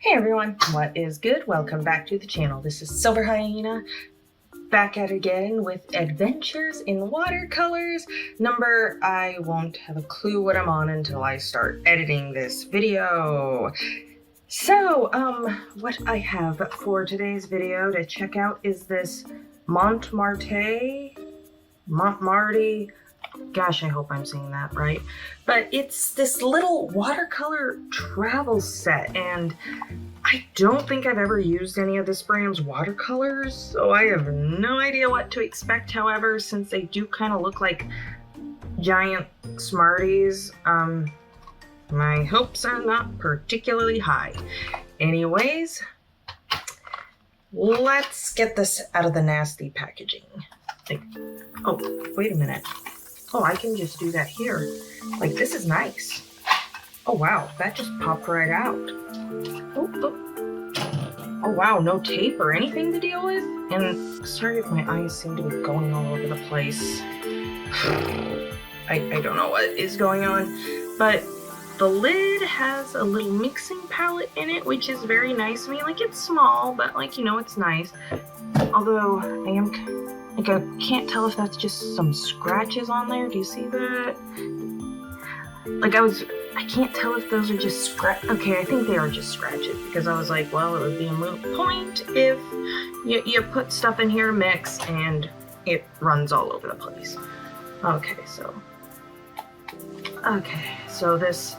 Hey everyone, what is good? Welcome back to the channel. This is SilverHyena, back at it again with Adventures in Watercolors. I won't have a clue what I'm on until I start editing this video. So, what I have for today's video to check out is this Mont Marte, gosh, I hope I'm saying that right. But it's this little watercolor travel set, and I don't think I've ever used any of this brand's watercolors, so I have no idea what to expect. However, since they do kind of look like giant Smarties, my hopes are not particularly high. Anyways, let's get this out of the nasty packaging. Oh, wait a minute. Oh, I can just do that here. Like, this is nice. Oh, wow, that just popped right out. Oh, wow, no tape or anything to deal with? And sorry if my eyes seem to be going all over the place. I don't know what is going on, but the lid has a little mixing palette in it, which is very nice. I mean, like, it's small, but, like, you know, it's nice. Although, I can't tell if that's just some scratches on there. Do you see that? Like, I can't tell if those are just okay, I think they are just scratches, because I was like, well, it would be a moot point if you put stuff in here to mix and it runs all over the place. Okay, so this,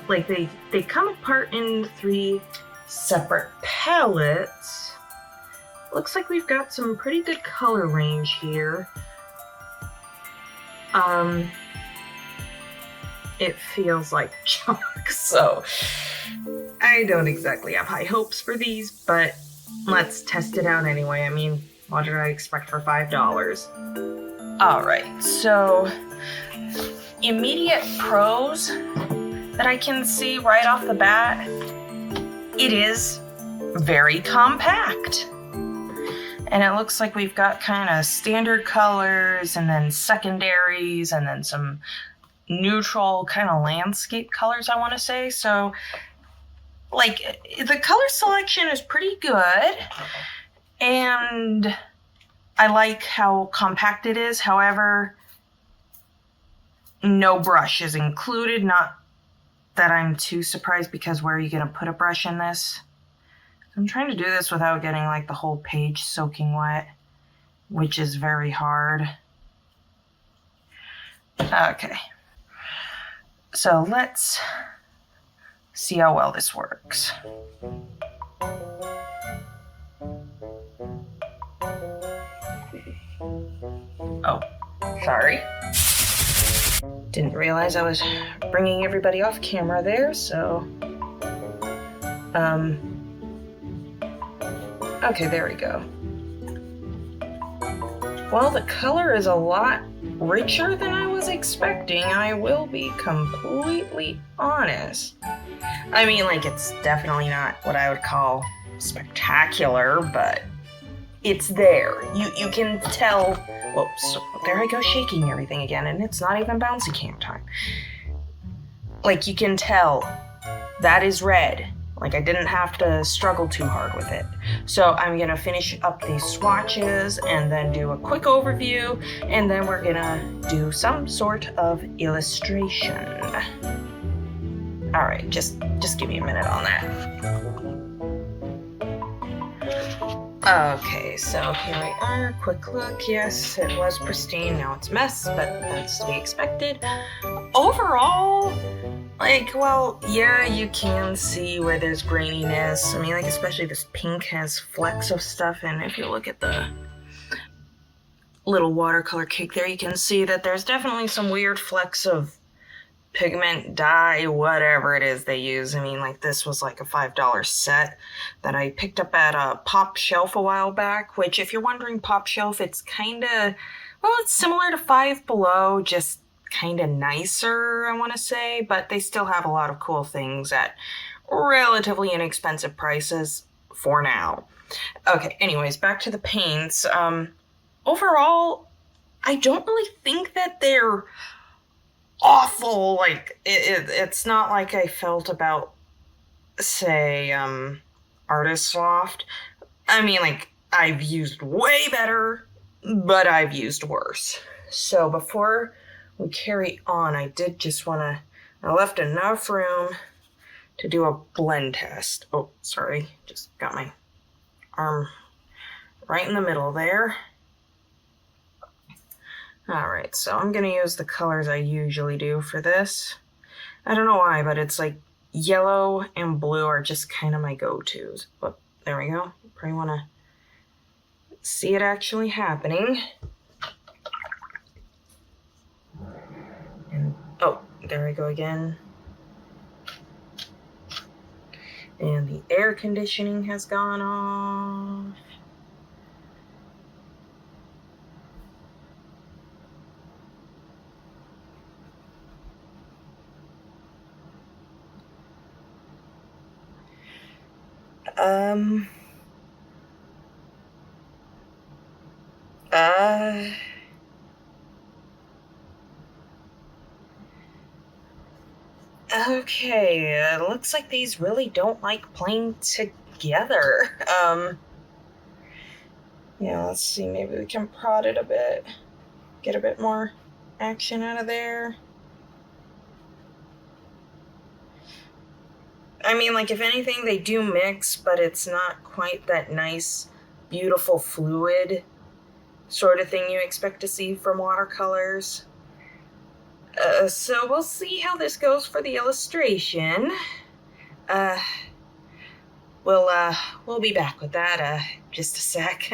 like, they come apart in 3 separate palettes. Looks like we've got some pretty good color range here. It feels like chalk, so I don't exactly have high hopes for these, but let's test it out anyway. I mean, what did I expect for $5? Alright, so immediate pros that I can see right off the bat, it is very compact. And it looks like we've got kind of standard colors and then secondaries and then some neutral kind of landscape colors, I want to say. So, like, the color selection is pretty good. And I like how compact it is. However, no brush is included. Not that I'm too surprised, because where are you going to put a brush in this? I'm trying to do this without getting, like, the whole page soaking wet, which is very hard. Okay. So let's see how well this works. Oh, sorry. Didn't realize I was bringing everybody off camera there, so... Okay, there we go. Well, the color is a lot richer than I was expecting. I will be completely honest. I mean, like, it's definitely not what I would call spectacular, but it's there. You can tell. Whoops, there I go shaking everything again, and it's not even bouncy cam time. Like, you can tell that is red. Like, I didn't have to struggle too hard with it. So I'm gonna finish up these swatches and then do a quick overview, and then we're gonna do some sort of illustration. All right, just give me a minute on that. Okay, so here we are, quick look. Yes, it was pristine, now it's a mess, but that's to be expected. Overall, like, well, yeah, you can see where there's graininess. I mean, like, especially this pink has flecks of stuff, and if you look at the little watercolor cake there, you can see that there's definitely some weird flecks of pigment, dye, whatever it is they use. I mean, like, this was like a $5 set that I picked up at a Pop Shelf a while back, which, if you're wondering, Pop Shelf, it's kind of, well, it's similar to Five Below, just kind of nicer, I want to say, but they still have a lot of cool things at relatively inexpensive prices for now. Okay, anyways, back to the paints. Overall, I don't really think that they're awful. Like it's not like I felt about, say, Artist Loft. I mean, like, I've used way better, but I've used worse. So before we carry on, I did just want to, I left enough room to do a blend test. Oh, sorry, just got my arm right in the middle there. All right, so I'm gonna use the colors I usually do for this. I don't know why, but it's like yellow and blue are just kind of my go-tos. But there we go. Probably want to see it actually happening. And oh, there we go again. And the air conditioning has gone off. Okay, looks like these really don't like playing together. Yeah, let's see, maybe we can prod it a bit, get a bit more action out of there. I mean, like, if anything, they do mix, but it's not quite that nice, beautiful fluid sort of thing you expect to see from watercolors. So we'll see how this goes for the illustration. We'll be back with that, just a sec.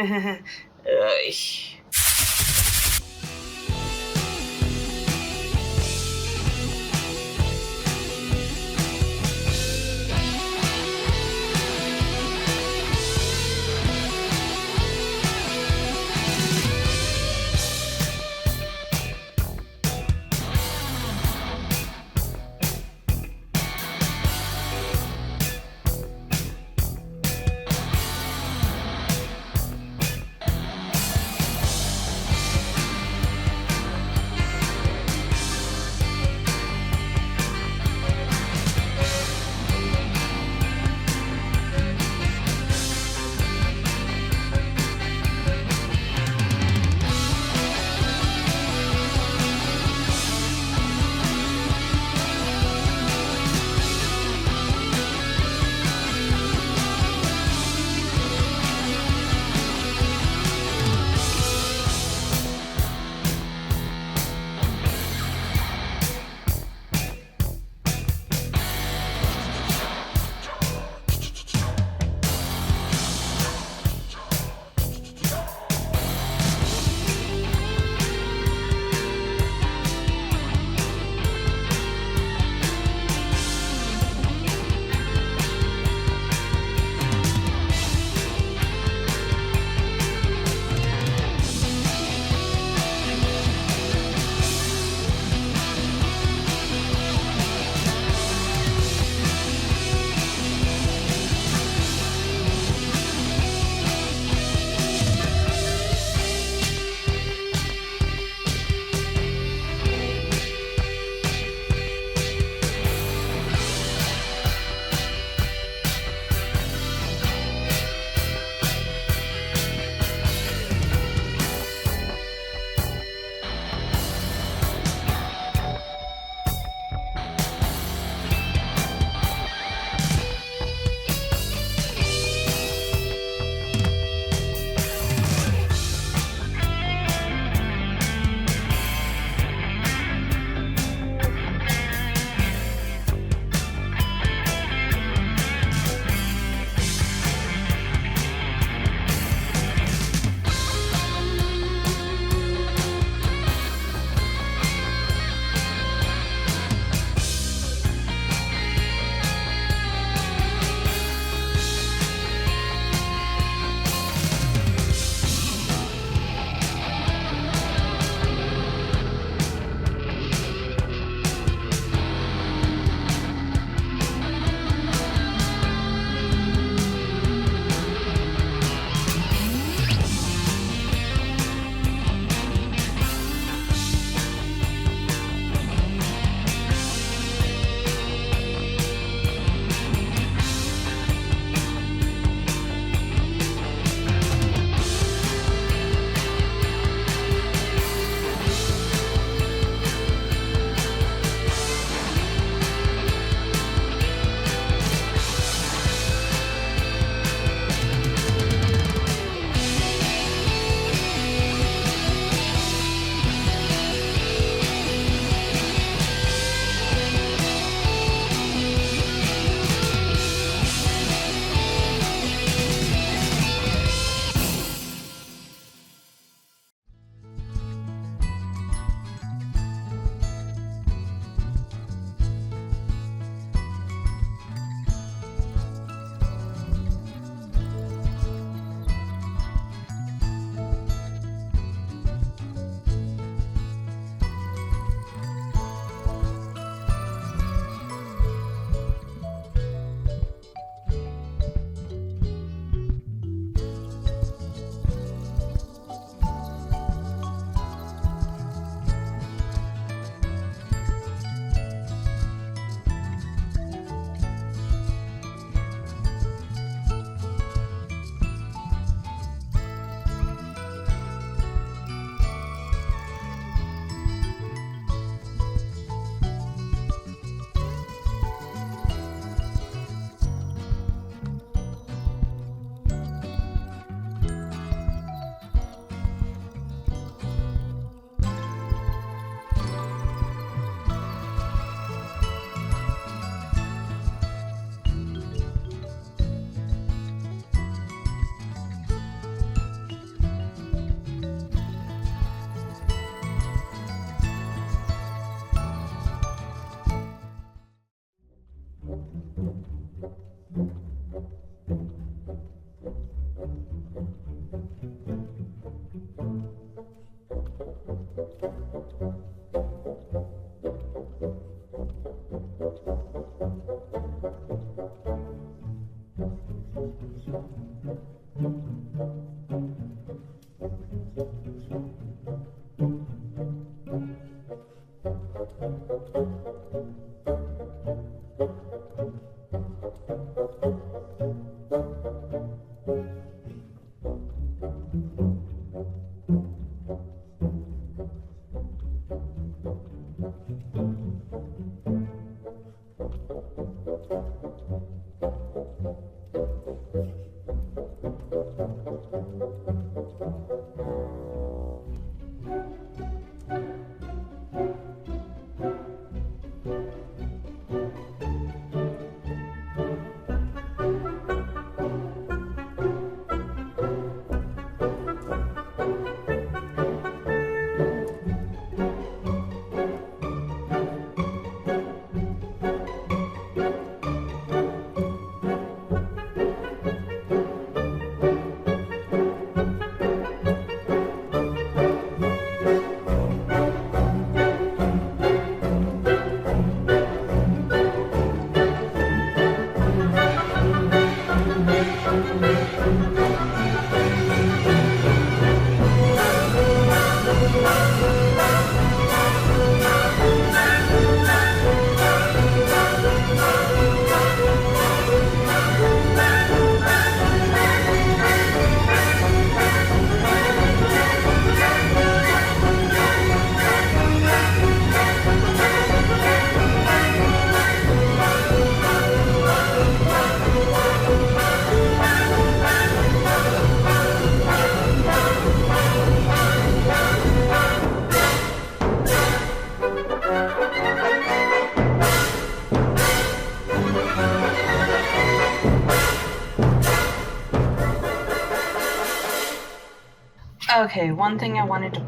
Okay, one thing I wanted to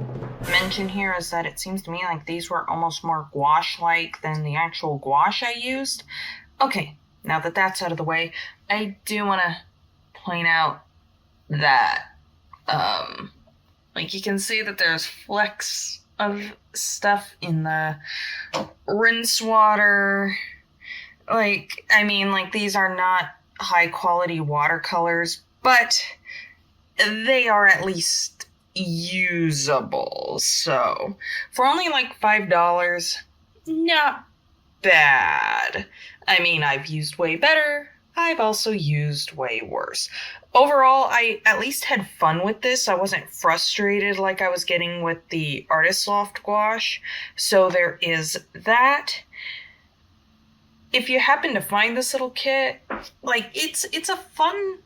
mention here is that it seems to me like these were almost more gouache-like than the actual gouache I used. Okay, now that that's out of the way, I do want to point out that, like you can see that there's flecks of stuff in the rinse water. Like, I mean, like these are not high-quality watercolors, but they are at least usable. So for only like $5, not bad. I mean, I've used way better. I've also used way worse. Overall, I at least had fun with this. I wasn't frustrated like I was getting with the Artist Loft gouache. So there is that. If you happen to find this little kit, like it's a fun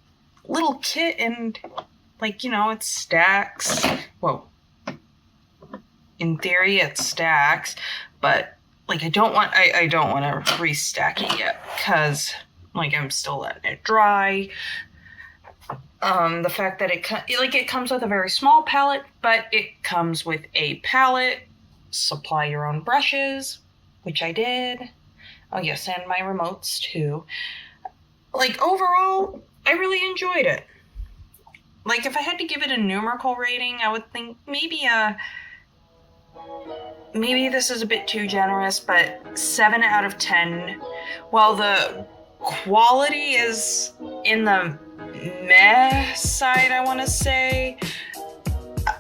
little kit, and like, you know, it stacks. Whoa. In theory, it stacks, but like I don't want to restack it yet because like I'm still letting it dry. The fact that it comes with a very small palette, but it comes with a palette. Supply your own brushes, which I did. Oh yes, and my remotes too. Like overall, I really enjoyed it. Like, if I had to give it a numerical rating, I would think maybe this is a bit too generous, but 7 out of 10. While the quality is in the meh side, I want to say,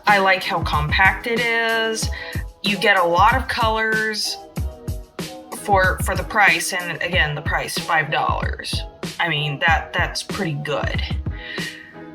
I like how compact it is. You get a lot of colors for the price, and again, the price, $5. I mean, that's pretty good.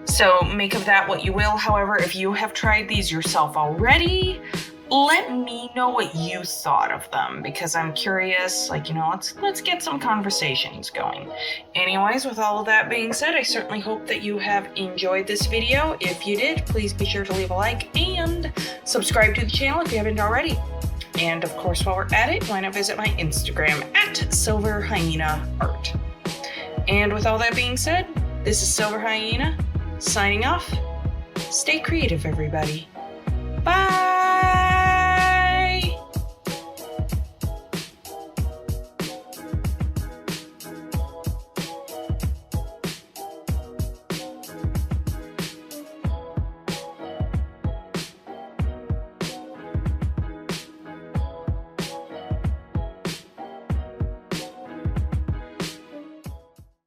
So make of that what you will. However, if you have tried these yourself already, let me know what you thought of them, because I'm curious. Like, you know, let's get some conversations going. Anyways, with all of that being said, I certainly hope that you have enjoyed this video. If you did, please be sure to leave a like and subscribe to the channel if you haven't already. And of course, while we're at it, why not visit my Instagram at SilverHyena Art. And with all that being said, this is SilverHyena signing off. Stay creative, everybody.